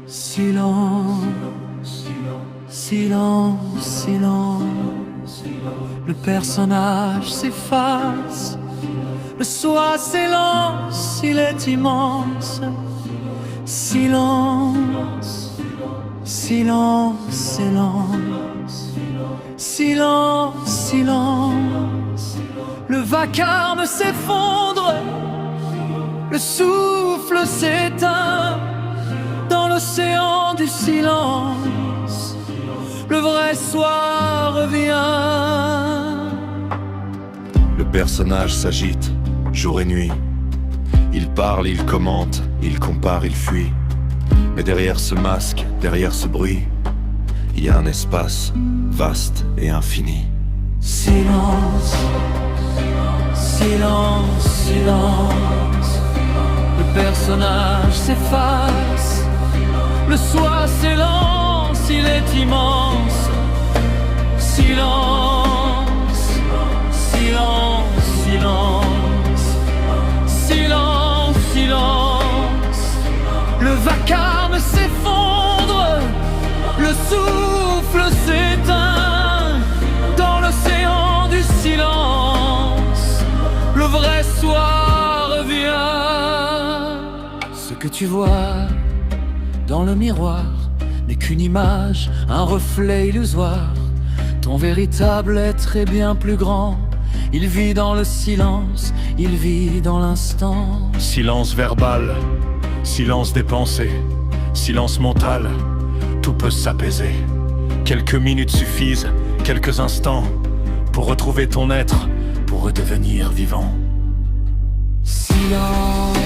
Silence, silence, silence. Le personnage s'efface. Le soi s'élance, il est immense. Silence, silence, silence. Silence, silence. Le vacarme s'effondre. Le souffle s'éteint dans l'océan du silence. Le vrai soi revient. Le personnage s'agite, jour et nuit. Il parle, il commente, il compare, il fuit. Mais derrière ce masque, derrière ce bruit, il y a un espace vaste et infini. Silence, silence, silence. Le personnage s'efface. Le soi s'élance, il est immense. Silence, silence, silence. Silence, silence. Le vacarme s'effondre. Le souffle s'éteint dans l'océan du silence. Le vrai soi revient. Ce que tu vois dans le miroir n'est qu'une image, un reflet illusoire. Ton véritable être est bien plus grand. Il vit dans le silence, il vit dans l'instant. Silence verbal, silence des pensées, silence mental, tout peut s'apaiser. Quelques minutes suffisent, quelques instants, pour retrouver ton être, pour redevenir vivant. Silence,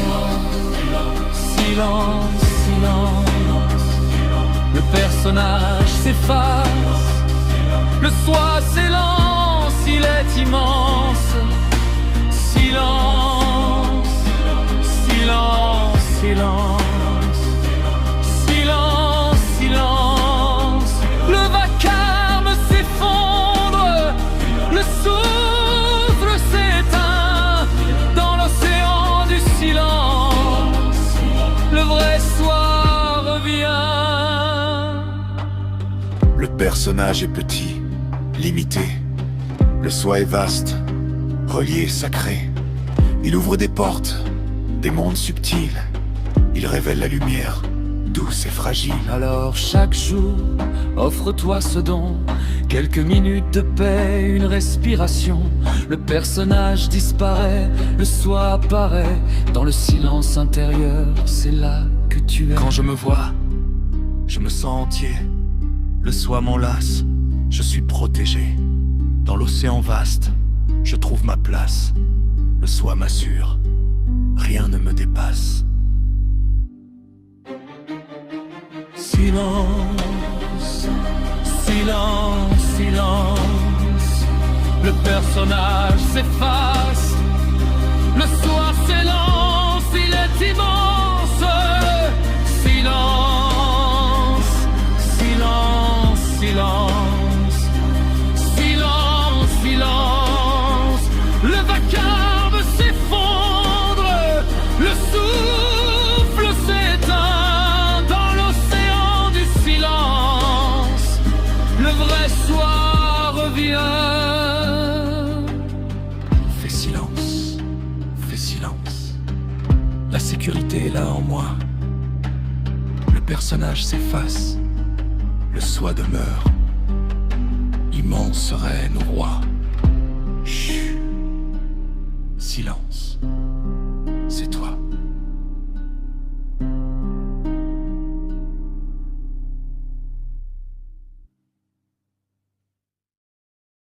silence, silence. Le personnage s'efface. Le soi s'élance, il est immense. Silence, silence, silence. Silence, silence. Le vacarme s'effondre. Le souffle s'éteint dans l'océan du silence. Le vrai soi revient. Le personnage est petit, limité. Le soi est vaste, relié, sacré. Il ouvre des portes, des mondes subtils. Il révèle la lumière, douce et fragile. Alors chaque jour, offre-toi ce don. Quelques minutes de paix, une respiration. Le personnage disparaît, le soi apparaît. Dans le silence intérieur, c'est là que tu es. Quand je me vois, je me sens entier. Le soi m'enlace, je suis protégé. Dans l'océan vaste, je trouve ma place. Le soi m'assure, rien ne me dépasse. Silence, silence, silence. Le personnage s'efface. Le soi s'élance, il est immense. Silence, silence, silence. Silence, silence. Le vacarme s'effondre. Le souffle s'éteint dans l'océan du silence. Le vrai soi revient. Fais silence, fais silence. La sécurité est là en moi. Le personnage s'efface, le soi demeure. Immense reine ou roi.